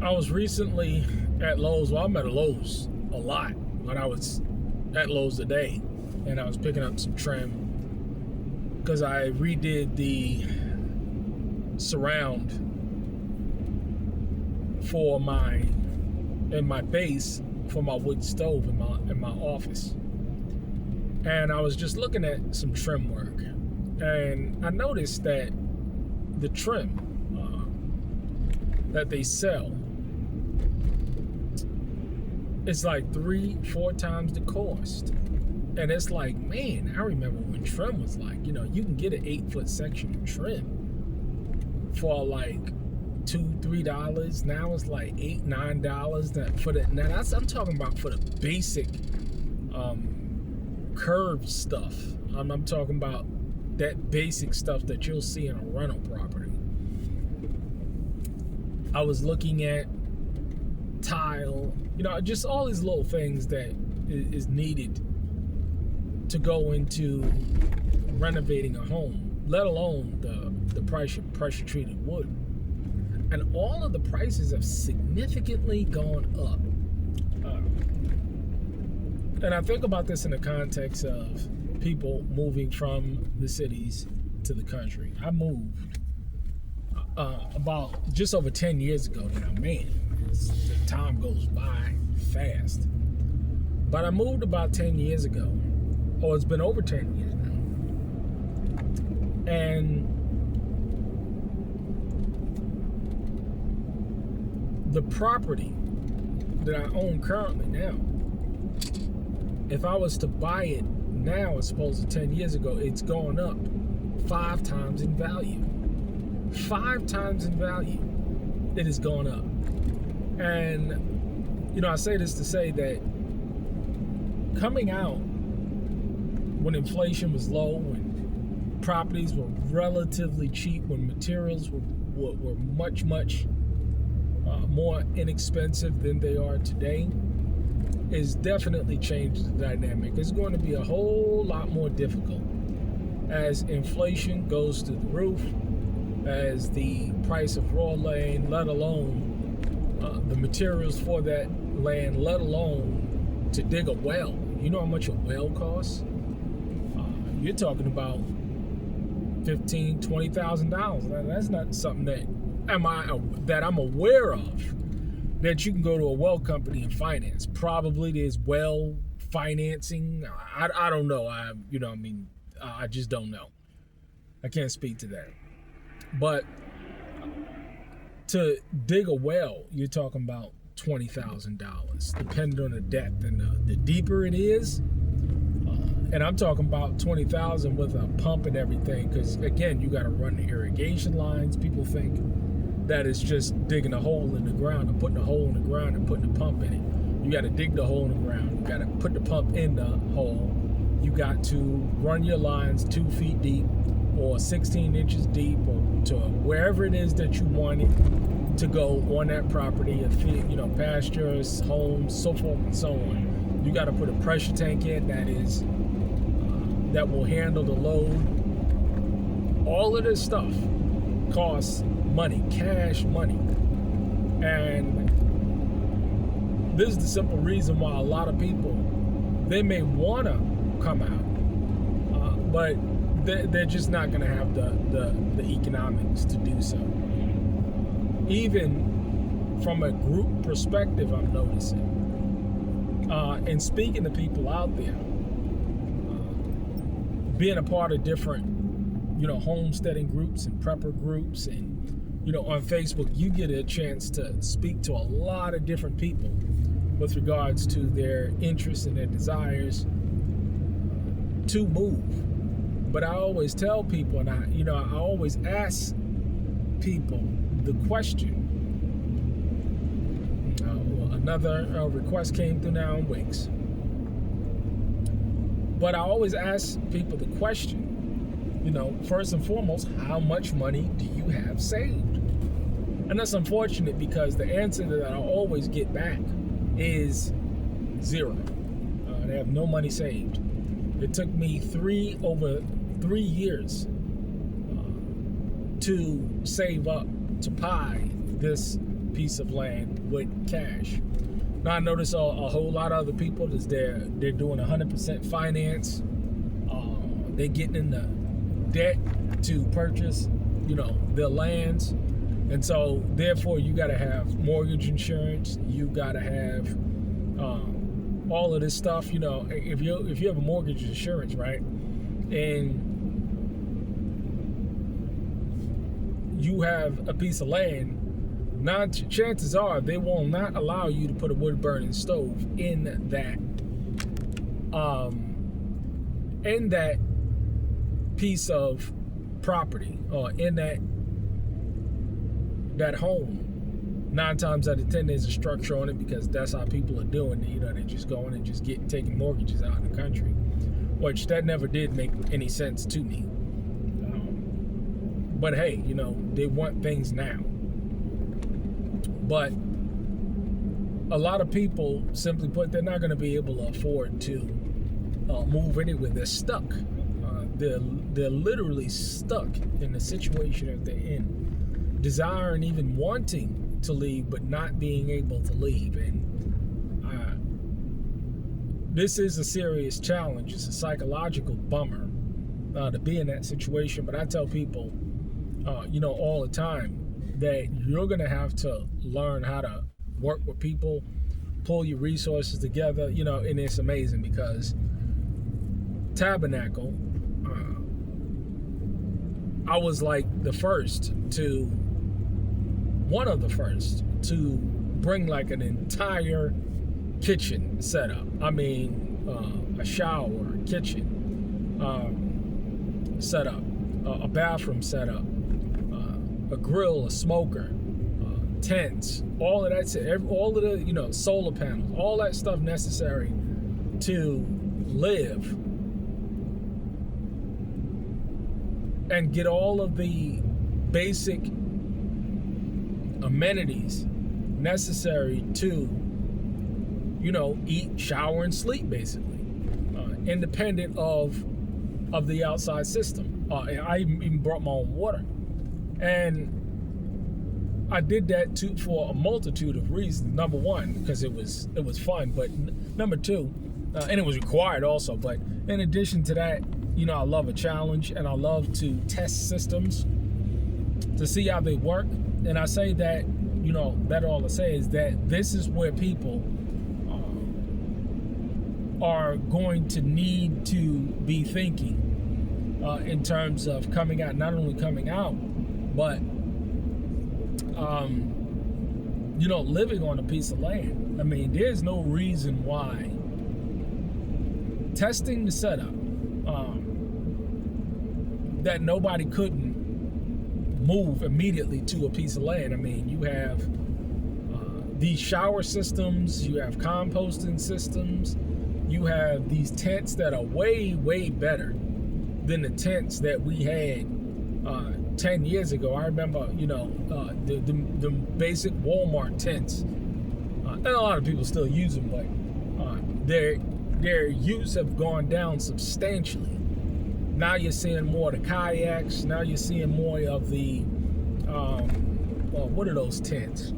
I was recently at Lowe's. Well, I'm at Lowe's a lot, but I was at Lowe's today, and I was picking up some trim because I redid the surround for my base for my wood stove in my office. And I was just looking at some trim work, and I noticed that the trim that they sell is like 3-4 times the cost. And it's like, man, I remember when trim was like, you can get an 8-foot section of trim for like $2-3. Now it's like $8-9 for that. Now I'm talking about for the basic curved stuff. I'm talking about that basic stuff that you'll see in a rental property. I was looking at tile, just all these little things that is needed to go into renovating a home, let alone the pressure treated wood. And all of the prices have significantly gone up. And I think about this in the context of people moving from the cities to the country. I moved about just over 10 years ago now. Man, the time goes by fast. But I moved about 10 years ago, or it's been over 10 years now. And the property that I own currently now, if I was to buy it now as opposed to 10 years ago, it's gone up 5 times in value. 5 times in value it has gone up. And I say this to say that coming out when inflation was low, when properties were relatively cheap, when materials were much more inexpensive than they are today, is definitely changed the dynamic. It's going to be a whole lot more difficult as inflation goes through the roof, as the price of raw land, let alone the materials for that land, let alone to dig a well. You know how much a well costs? You're talking about $15,000, $20,000. That's not something that I'm aware of that you can go to a well company and finance. Probably there's well financing. I don't know. I just don't know. I can't speak to that. But to dig a well, you're talking about $20,000, depending on the depth. And the deeper it is, and I'm talking about $20,000 with a pump and everything, because again, you got to run the irrigation lines. People think that it's just digging a hole in the ground and putting a hole in the ground and putting a pump in it. You got to dig the hole in the ground. You got to put the pump in the hole. You got to run your lines 2 feet deep or 16 inches deep, or to wherever it is that you want it to go on that property, pastures, homes, so forth and so on. You got to put a pressure tank in that will handle the load. All of this stuff costs money, cash money. And this is the simple reason why a lot of people, they may want to come out, but they're just not going to have the economics to do so. Even from a group perspective, I'm noticing. And speaking to people out there, being a part of different, homesteading groups and prepper groups, and on Facebook, you get a chance to speak to a lot of different people with regards to their interests and their desires to move. But I always tell people, and I always ask people the question. Another request came through now in Wix. But I always ask people the question, first and foremost, how much money do you have saved? And that's unfortunate, because the answer that I always get back is 0. They have no money saved. It took me over 3 years to save up to buy this piece of land with cash. Now I notice a whole lot of other people is they're doing 100% finance. They're getting into debt to purchase, their lands, and so therefore you got to have mortgage insurance. You got to have all of this stuff. If you have a mortgage insurance, right, and you have a piece of land, chances are they will not allow you to put a wood burning stove in that piece of property, or in that home. 9 times out of 10 there's a structure on it, because that's how people are doing it. They're just going and just taking mortgages out in the country, which that never did make any sense to me. But hey, they want things now. But a lot of people, simply put, they're not going to be able to afford to move anywhere. They're stuck. They're literally stuck in the situation that they're in, desiring, even wanting to leave, but not being able to leave. And this is a serious challenge. It's a psychological bummer to be in that situation. But I tell people, all the time, that you're going to have to learn how to work with people, pull your resources together, and it's amazing, because Tabernacle, I was like one of the first to bring like an entire kitchen setup. I mean, a shower, a kitchen setup, a bathroom setup, a grill, a smoker, tents, all of that, all of the, solar panels, all that stuff necessary to live, and get all of the basic amenities necessary to, eat, shower, and sleep, basically, independent of the outside system. I even brought my own water. And I did that for a multitude of reasons. Number one, because it was fun, but number two, and it was required also. But in addition to that, I love a challenge, and I love to test systems to see how they work. And I say that, that all I say is that this is where people are going to need to be thinking in terms of coming out, not only coming out, but living on a piece of land. I mean, there's no reason why testing the setup that nobody couldn't move immediately to a piece of land. I mean, you have these shower systems, you have composting systems, you have these tents that are way, way better than the tents that we had 10 years ago. I remember, the basic Walmart tents, and a lot of people still use them, but their use have gone down substantially. Now you're seeing more of the kayaks. Now you're seeing more of the, what are those tents?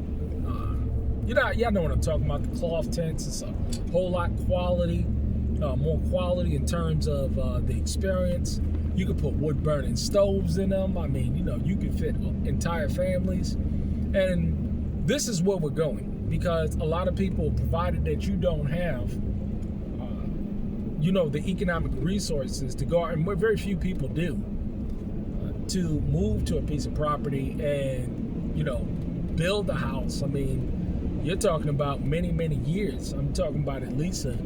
Y'all know what I'm talking about, the cloth tents. It's a whole lot quality, more quality in terms of the experience. You can put wood burning stoves in them. I mean, you can fit entire families. And this is where we're going, because a lot of people, provided that you don't have, the economic resources to go, and very few people do, to move to a piece of property and, build a house. I mean, you're talking about many, many years. I'm talking about at least a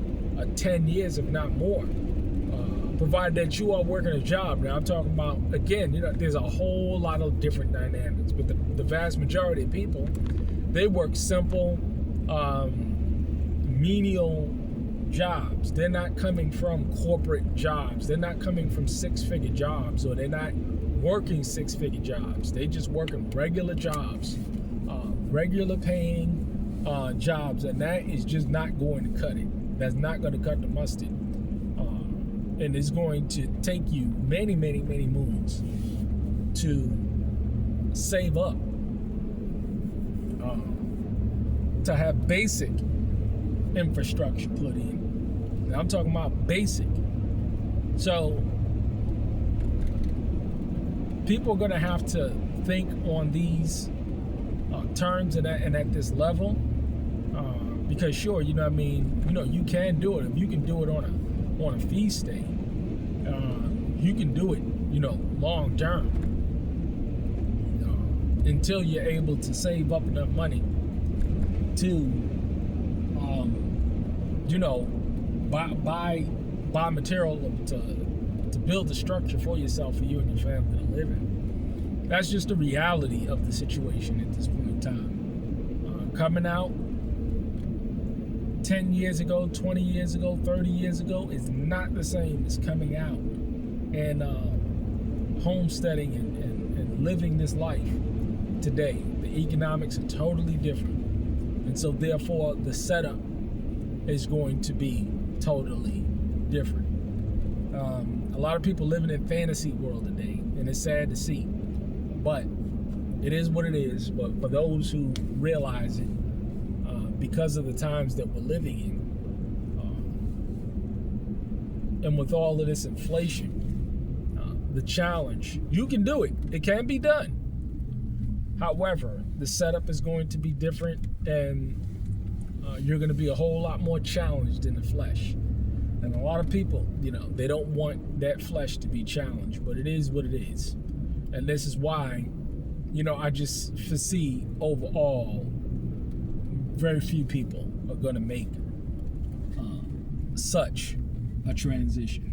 10 years, if not more. Provided that you are working a job. Now, I'm talking about, again, there's a whole lot of different dynamics, but the vast majority of people, they work simple, menial jobs. They're not coming from corporate jobs. They're not coming from 6-figure jobs, or they're not working 6-figure jobs. They just working regular jobs, regular paying jobs, and that is just not going to cut it. That's not going to cut the mustard. And it's going to take you many, many, many moons to save up to have basic infrastructure put in. Now, I'm talking about basic. So people are going to have to think on these terms and at this level, because sure, you know what I mean, you know, you can do it. If you can do it on a feast day, you can do it, you know, long term, until you're able to save up enough money to, you know, buy material to build a structure for yourself, for you and your family to live in. That's just the reality of the situation at this point in time. Coming out 10 years ago, 20 years ago, 30 years ago is not the same as coming out and homesteading and living this life today. The economics are totally different. And so therefore the setup is going to be totally different. A lot of people living in fantasy world today, and it's sad to see, but it is what it is. But for those who realize it, because of the times that we're living in, and with all of this inflation, the challenge, you can do it. It can be done. However, the setup is going to be different, and you're going to be a whole lot more challenged in the flesh. And a lot of people, you know, they don't want that flesh to be challenged, but it is what it is. And this is why, you know, I just foresee overall very few people are going to make such a transition.